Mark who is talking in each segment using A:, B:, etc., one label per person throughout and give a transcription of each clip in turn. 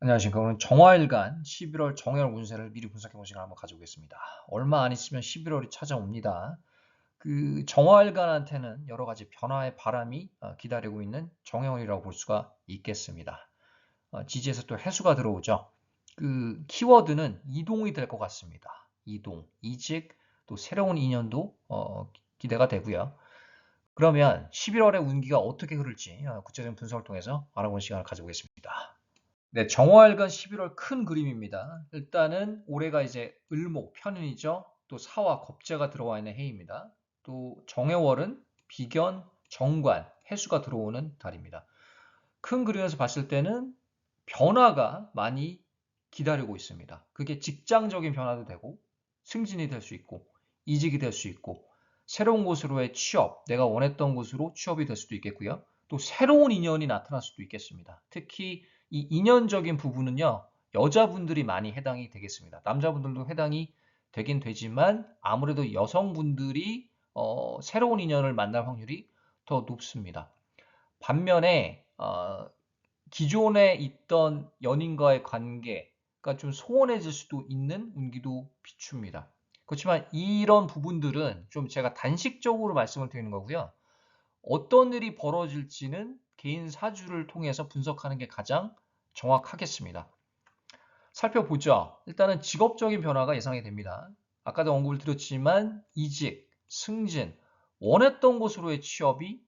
A: 안녕하십니까. 오늘 정화일간 11월 정월 운세를 미리 분석해 보는 시간을 한번 가져보겠습니다. 얼마 안 있으면 11월이 찾아옵니다. 그 정화일간한테는 여러 가지 변화의 바람이 기다리고 있는 정해월이라고 볼 수가 있겠습니다. 지지에서 또 해수가 들어오죠. 그 키워드는 이동이 될 것 같습니다. 이동, 이직, 또 새로운 인연도 기대가 되고요. 그러면 11월의 운기가 어떻게 흐를지 구체적인 분석을 통해서 알아보는 시간을 가져보겠습니다. 네, 정월과 11월 큰 그림입니다. 일단은 올해가 이제 을목, 편인이죠. 또 사와 겁재가 들어와 있는 해입니다. 또 정해월은 비견, 정관, 해수가 들어오는 달입니다. 큰 그림에서 봤을 때는 변화가 많이 기다리고 있습니다. 그게 직장적인 변화도 되고 승진이 될 수 있고 이직이 될 수 있고 새로운 곳으로의 취업, 내가 원했던 곳으로 취업이 될 수도 있겠고요. 또 새로운 인연이 나타날 수도 있겠습니다. 특히 이 인연적인 부분은요, 여자분들이 많이 해당이 되겠습니다. 남자분들도 해당이 되긴 되지만 아무래도 여성분들이 새로운 인연을 만날 확률이 더 높습니다. 반면에 기존에 있던 연인과의 관계가 좀 소원해질 수도 있는 운기도 비춥니다. 그렇지만 이런 부분들은 좀 제가 단식적으로 말씀을 드리는 거고요. 어떤 일이 벌어질지는 개인 사주를 통해서 분석하는 게 가장 정확하겠습니다. 살펴보죠. 일단은 직업적인 변화가 예상이 됩니다. 아까도 언급을 드렸지만 이직, 승진, 원했던 곳으로의 취업이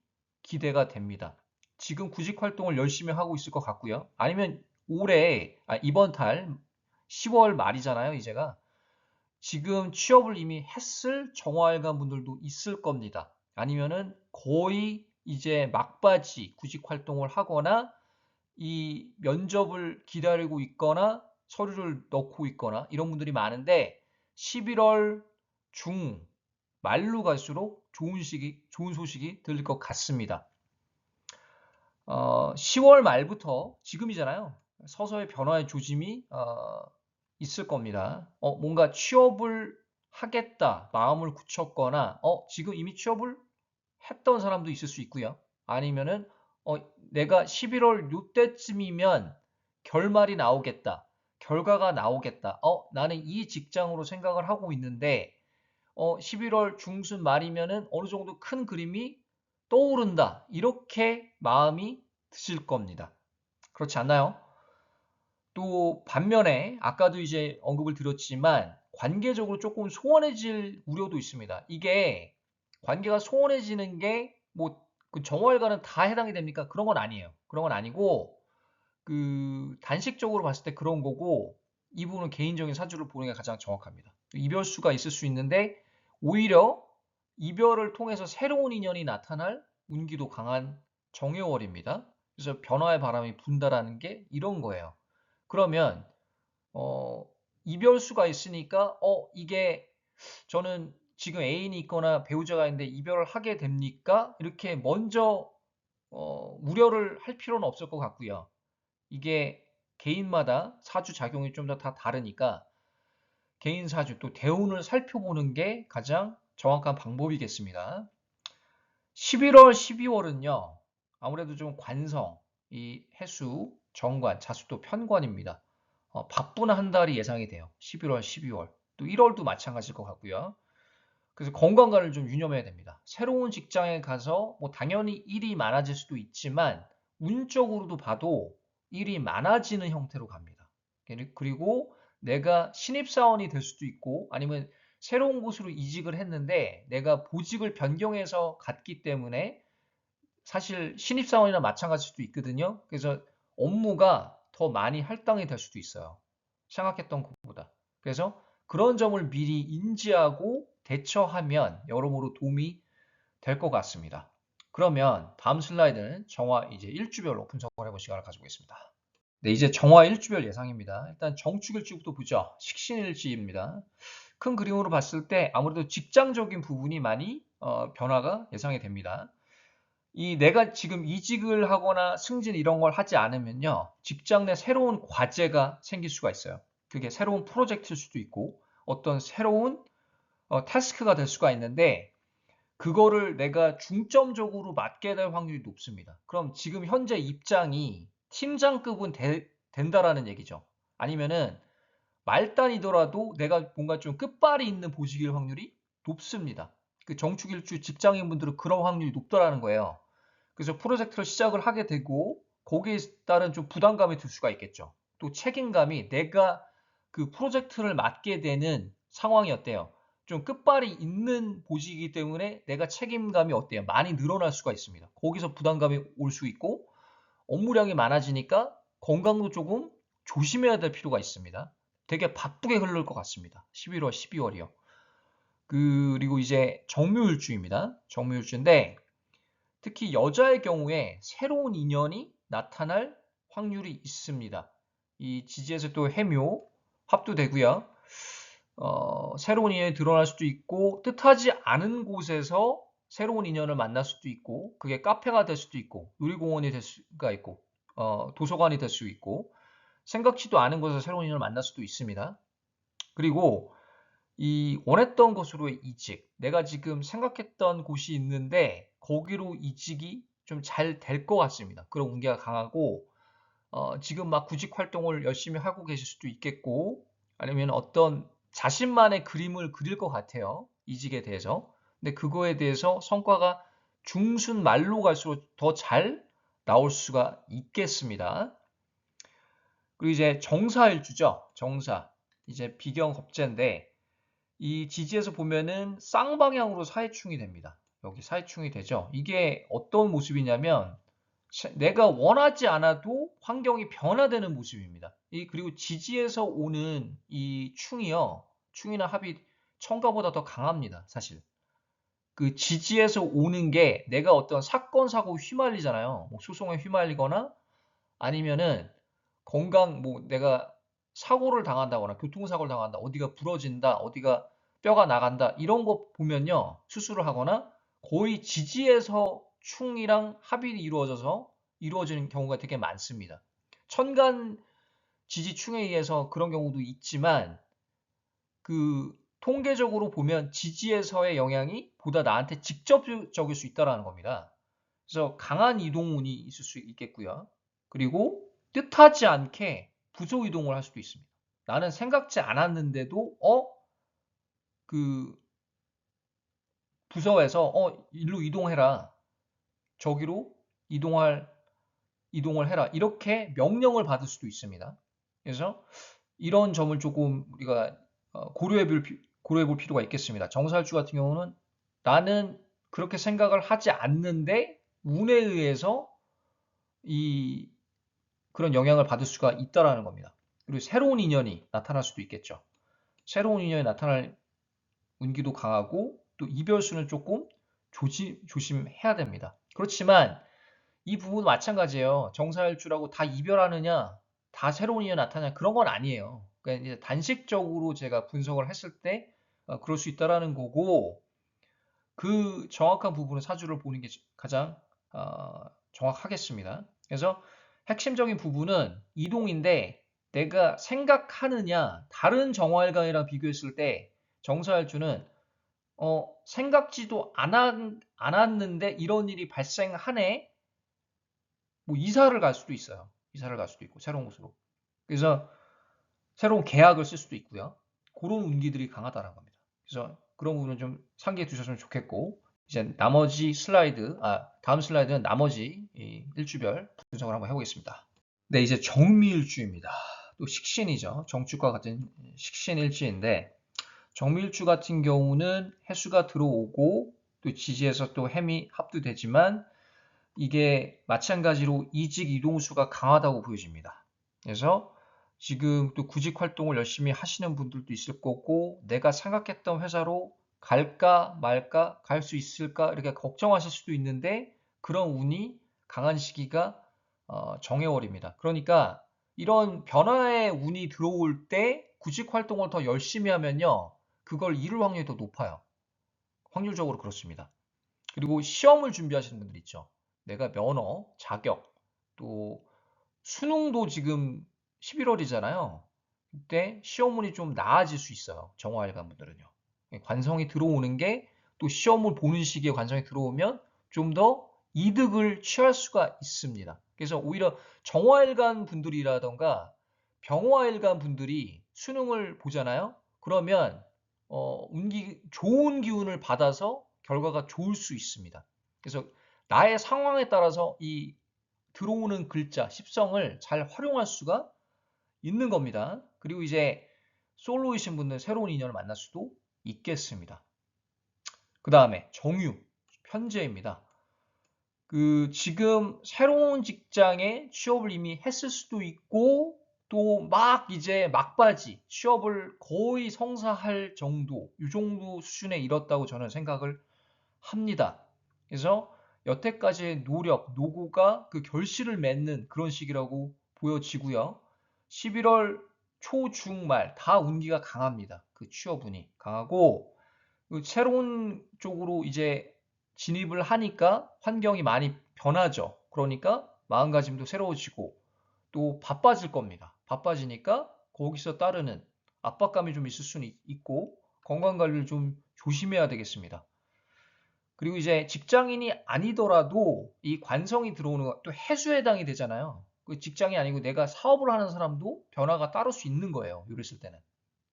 A: 기대가 됩니다. 지금 구직 활동을 열심히 하고 있을 것 같고요. 아니면 이번 달 10월 말이잖아요, 이제가. 지금 취업을 이미 했을 정화일관 분들도 있을 겁니다. 아니면은 거의 이제 막바지 구직 활동을 하거나 이 면접을 기다리고 있거나 서류를 넣고 있거나 이런 분들이 많은데 11월 중 말로 갈수록 좋은 소식이 들릴 것 같습니다. 10월 말부터 지금이잖아요. 서서히 변화의 조짐이 있을 겁니다. 뭔가 취업을 하겠다 마음을 굳혔거나 지금 이미 취업을 했던 사람도 있을 수 있고요. 아니면은 내가 11월 요때쯤이면 결말이 나오겠다. 결과가 나오겠다. 나는 이 직장으로 생각을 하고 있는데 11월 중순 말이면은 어느 정도 큰 그림이 떠오른다. 이렇게 마음이 드실 겁니다. 그렇지 않나요? 또 반면에 아까도 이제 언급을 드렸지만 관계적으로 조금 소원해질 우려도 있습니다. 이게 관계가 소원해지는 게 뭐 그 정월과는 다 해당이 됩니까? 그런 건 아니에요. 그런 건 아니고 그 단식적으로 봤을 때 그런 거고 이 부분은 개인적인 사주를 보는 게 가장 정확합니다. 이별수가 있을 수 있는데 오히려 이별을 통해서 새로운 인연이 나타날 운기도 강한 정해월입니다. 그래서 변화의 바람이 분다라는 게 이런 거예요. 그러면 어, 이별수가 있으니까 이게 저는 지금 애인이 있거나 배우자가 있는데 이별을 하게 됩니까? 이렇게 먼저 우려를 할 필요는 없을 것 같고요. 이게 개인마다 사주 작용이 좀 더 다 다르니까 개인 사주 또 대운을 살펴보는 게 가장 정확한 방법이겠습니다. 11월, 12월은요. 아무래도 좀 관성, 이 해수, 정관, 자수도 편관입니다. 바쁜 한 달이 예상이 돼요. 11월, 12월. 또 1월도 마찬가지일 것 같고요. 그래서 건강관을 좀 유념해야 됩니다. 새로운 직장에 가서 뭐 당연히 일이 많아질 수도 있지만 운적으로도 봐도 일이 많아지는 형태로 갑니다. 그리고 내가 신입사원이 될 수도 있고 아니면 새로운 곳으로 이직을 했는데 내가 보직을 변경해서 갔기 때문에 사실 신입사원이나 마찬가지일 수도 있거든요. 그래서 업무가 더 많이 할당이 될 수도 있어요. 생각했던 것보다. 그래서 그런 점을 미리 인지하고 대처하면 여러모로 도움이 될 것 같습니다. 그러면 다음 슬라이드는 정화 이제 일주별로 분석을 해볼 시간을 가져보겠습니다. 네, 이제 정화 일주별 예상입니다. 일단 정축일지부터 보죠. 식신일지입니다. 큰 그림으로 봤을 때 아무래도 직장적인 부분이 많이 변화가 예상이 됩니다. 이 내가 지금 이직을 하거나 승진 이런 걸 하지 않으면요. 직장 내 새로운 과제가 생길 수가 있어요. 그게 새로운 프로젝트일 수도 있고 어떤 새로운 타스크가 될 수가 있는데 그거를 내가 중점적으로 맡게 될 확률이 높습니다. 그럼 지금 현재 입장이 팀장급은 된다라는 얘기죠. 아니면은 말단이더라도 내가 뭔가 좀 끝발이 있는 보직일 확률이 높습니다. 그 정축일주 직장인분들은 그런 확률이 높다라는 거예요. 그래서 프로젝트를 시작을 하게 되고 거기에 따른 좀 부담감이 들 수가 있겠죠. 또 책임감이 내가 그 프로젝트를 맡게 되는 상황이 어때요? 좀 끝발이 있는 보직이기 때문에 내가 책임감이 어때요? 많이 늘어날 수가 있습니다. 거기서 부담감이 올 수 있고 업무량이 많아지니까 건강도 조금 조심해야 될 필요가 있습니다. 되게 바쁘게 흐를 것 같습니다. 11월, 12월이요. 그리고 이제 정묘일주입니다. 정묘일주인데 특히 여자의 경우에 새로운 인연이 나타날 확률이 있습니다. 이 지지에서 또 해묘 합도되고요. 새로운 인연이 드러날 수도 있고 뜻하지 않은 곳에서 새로운 인연을 만날 수도 있고 그게 카페가 될 수도 있고 놀이공원이 될 수가 있고 도서관이 될 수 있고 생각지도 않은 곳에서 새로운 인연을 만날 수도 있습니다. 그리고 이 원했던 곳으로의 이직, 내가 지금 생각했던 곳이 있는데 거기로 이직이 좀 잘 될 것 같습니다. 그런 운기가 강하고 지금 막 구직 활동을 열심히 하고 계실 수도 있겠고 아니면 어떤 자신만의 그림을 그릴 것 같아요. 이직에 대해서. 근데 그거에 대해서 성과가 중순 말로 갈수록 더 잘 나올 수가 있겠습니다. 그리고 이제 정사일주죠. 정사. 이제 비경겁제인데 이 지지에서 보면은 쌍방향으로 사회충이 됩니다. 여기 사회충이 되죠. 이게 어떤 모습이냐면 내가 원하지 않아도 환경이 변화되는 모습입니다. 그리고 지지에서 오는 이 충이요. 충이나 합이 청가보다 더 강합니다. 사실. 그 지지에서 오는 게 내가 어떤 사건, 사고 휘말리잖아요. 뭐 소송에 휘말리거나 아니면은 건강 뭐 내가 사고를 당한다거나 교통사고를 당한다. 어디가 부러진다. 어디가 뼈가 나간다. 이런 거 보면요. 수술을 하거나 거의 지지에서 충이랑 합이 이루어져서 이루어지는 경우가 되게 많습니다. 천간 지지충에 의해서 그런 경우도 있지만 그 통계적으로 보면 지지에서의 영향이 보다 나한테 직접적일 수 있다는 겁니다. 그래서 강한 이동운이 있을 수 있겠고요. 그리고 뜻하지 않게 부서 이동을 할 수도 있습니다. 나는 생각지 않았는데도 그 부서에서 일로 이동해라. 저기로 이동을 해라. 이렇게 명령을 받을 수도 있습니다. 그래서 이런 점을 조금 우리가 고려해 볼 필요가 있겠습니다. 정사일주 같은 경우는 나는 그렇게 생각을 하지 않는데 운에 의해서 이 그런 영향을 받을 수가 있다라는 겁니다. 그리고 새로운 인연이 나타날 수도 있겠죠. 새로운 인연이 나타날 운기도 강하고 또 이별수는 조금 조심해야 됩니다. 그렇지만 이 부분도 마찬가지예요. 정사일주라고 다 이별하느냐, 다 새로운 인연이 나타나냐 그런 건 아니에요. 그러니까 이제 단식적으로 제가 분석을 했을 때 그럴 수 있다라는 거고 그 정확한 부분은 사주를 보는 게 가장 정확하겠습니다. 그래서 핵심적인 부분은 이동인데 내가 생각하느냐 다른 정화일간이랑 비교했을 때 정사일주는 생각지도 않았는데 이런 일이 발생하네. 뭐 이사를 갈 수도 있어요. 이사를 갈 수도 있고 새로운 곳으로. 그래서 새로운 계약을 쓸 수도 있고요. 그런 운기들이 강하다는 겁니다. 그래서 그런 부분은 좀 상기해 두셨으면 좋겠고 이제 나머지 슬라이드, 다음 슬라이드는 나머지 이 일주별 분석을 한번 해보겠습니다. 네, 이제 정미일주입니다. 또 식신이죠. 정축과 같은 식신일주인데 정미일주 같은 경우는 해수가 들어오고 또 지지에서 또 해미 합두되지만 이게 마찬가지로 이직 이동수가 강하다고 보여집니다. 그래서 지금 또 구직 활동을 열심히 하시는 분들도 있을 거고 내가 생각했던 회사로 갈까 말까 갈 수 있을까 이렇게 걱정하실 수도 있는데 그런 운이 강한 시기가 정해월입니다. 그러니까 이런 변화의 운이 들어올 때 구직 활동을 더 열심히 하면요. 그걸 이룰 확률이 더 높아요. 확률적으로 그렇습니다. 그리고 시험을 준비하시는 분들 있죠. 내가 면허, 자격, 또 수능도 지금 11월이잖아요. 그때 시험운이 좀 나아질 수 있어요. 정화일관 분들은요. 관성이 들어오는 게 또 시험을 보는 시기에 관성이 들어오면 좀 더 이득을 취할 수가 있습니다. 그래서 오히려 정화일간 분들이라던가 병화일간 분들이 수능을 보잖아요. 그러면 좋은 기운을 받아서 결과가 좋을 수 있습니다. 그래서 나의 상황에 따라서 이 들어오는 글자, 십성을 잘 활용할 수가 있는 겁니다. 그리고 이제 솔로이신 분들 새로운 인연을 만날 수도 있겠습니다. 그 다음에 정유, 편제입니다. 지금 새로운 직장에 취업을 이미 했을 수도 있고, 또 막 이제 막바지, 취업을 거의 성사할 정도, 이 정도 수준에 이뤘다고 저는 생각을 합니다. 그래서 여태까지의 노력, 노고가 그 결실을 맺는 그런 시기라고 보여지고요. 11월 초, 중, 말 다 운기가 강합니다. 그 취업운이 강하고 새로운 쪽으로 이제 진입을 하니까 환경이 많이 변하죠. 그러니까 마음가짐도 새로워지고 또 바빠질 겁니다. 바빠지니까 거기서 따르는 압박감이 좀 있을 수는 있고 건강관리를 좀 조심해야 되겠습니다. 그리고 이제 직장인이 아니더라도 이 관성이 들어오는 거 또 해수에 해당이 되잖아요. 그 직장이 아니고 내가 사업을 하는 사람도 변화가 따를 수 있는 거예요. 이랬을 때는.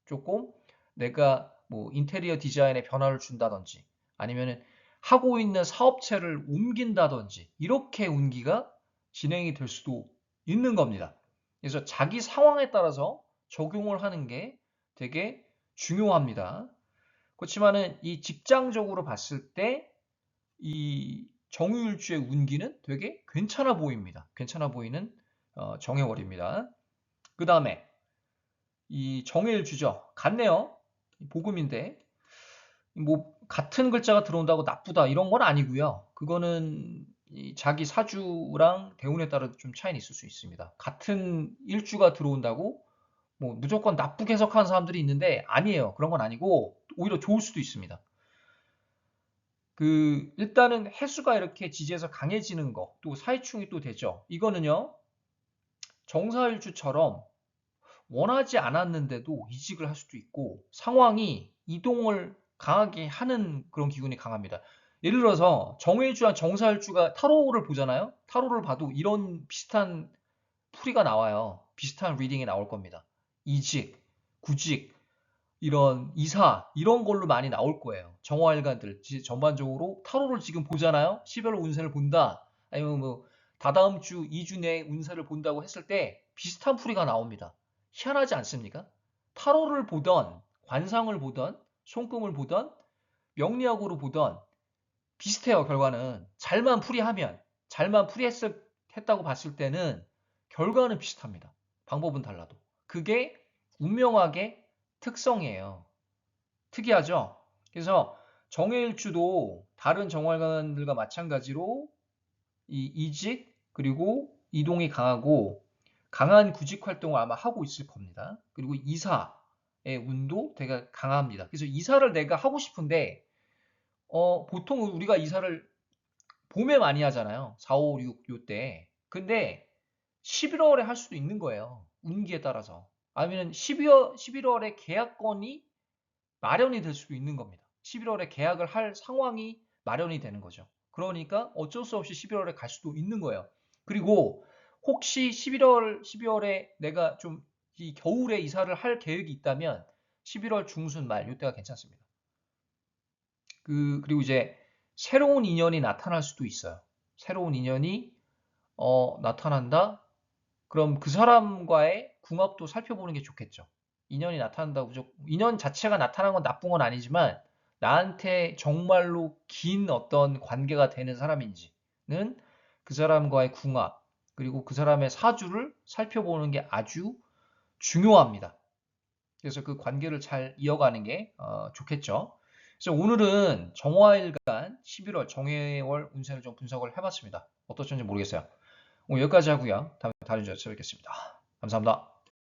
A: 조금 내가 뭐 인테리어 디자인에 변화를 준다든지 아니면은 하고 있는 사업체를 옮긴다든지 이렇게 운기가 진행이 될 수도 있는 겁니다. 그래서 자기 상황에 따라서 적용을 하는 게 되게 중요합니다. 그렇지만은 이 직장적으로 봤을 때 이 정유일주의 운기는 되게 괜찮아 보입니다. 괜찮아 보이는 정해월입니다. 그 다음에 이 정해일주죠. 같네요. 복음인데 뭐 같은 글자가 들어온다고 나쁘다 이런 건 아니고요. 그거는 자기 사주랑 대운에 따라 좀 차이는 있을 수 있습니다. 같은 일주가 들어온다고 뭐 무조건 나쁘게 해석하는 사람들이 있는데 아니에요. 그런 건 아니고 오히려 좋을 수도 있습니다. 일단은 해수가 이렇게 지지해서 강해지는 거, 또 사이충이 또 되죠. 이거는요, 정사일주처럼 원하지 않았는데도 이직을 할 수도 있고, 상황이 이동을 강하게 하는 그런 기운이 강합니다. 예를 들어서 정일주와 정사일주가 타로를 보잖아요. 타로를 봐도 이런 비슷한 풀이가 나와요. 비슷한 리딩이 나올 겁니다. 이직, 구직, 이런 이사 이런 걸로 많이 나올 거예요. 정화일관들 전반적으로 타로를 지금 보잖아요. 11월 운세를 본다. 아니면 뭐 다다음 주 2주 내에 운세를 본다고 했을 때 비슷한 풀이가 나옵니다. 희한하지 않습니까? 타로를 보던 관상을 보던 손금을 보던 명리학으로 보던 비슷해요. 결과는 잘만 풀이했다고 봤을 때는 결과는 비슷합니다. 방법은 달라도 그게 운명학의 특성이에요. 특이하죠? 그래서 정해일주도 다른 정활관들과 마찬가지로 이 이직 그리고 이동이 강하고 강한 구직 활동을 아마 하고 있을 겁니다. 그리고 이사의 운도 되게 강합니다. 그래서 이사를 내가 하고 싶은데 보통 우리가 이사를 봄에 많이 하잖아요. 4, 5, 6 요때. 근데 11월에 할 수도 있는 거예요. 운기에 따라서. 아니면 11월에 계약건이 마련이 될 수도 있는 겁니다. 11월에 계약을 할 상황이 마련이 되는 거죠. 그러니까 어쩔 수 없이 11월에 갈 수도 있는 거예요. 그리고 혹시 12월에 내가 좀 이 겨울에 이사를 할 계획이 있다면 11월 중순 말 이때가 괜찮습니다. 그리고 이제 새로운 인연이 나타날 수도 있어요. 새로운 인연이 나타난다? 그럼 그 사람과의 궁합도 살펴보는 게 좋겠죠. 인연이 나타난다고 무조건 인연 자체가 나타난 건 나쁜 건 아니지만 나한테 정말로 긴 어떤 관계가 되는 사람인지는 그 사람과의 궁합 그리고 그 사람의 사주를 살펴보는 게 아주 중요합니다. 그래서 그 관계를 잘 이어가는 게 좋겠죠. 그래서 오늘은 정화일간 11월 정해월 운세를 좀 분석을 해봤습니다. 어떠셨는지 모르겠어요. 오늘 여기까지 하고요. 다음에 다른 주제로 찾아뵙겠습니다. 감사합니다.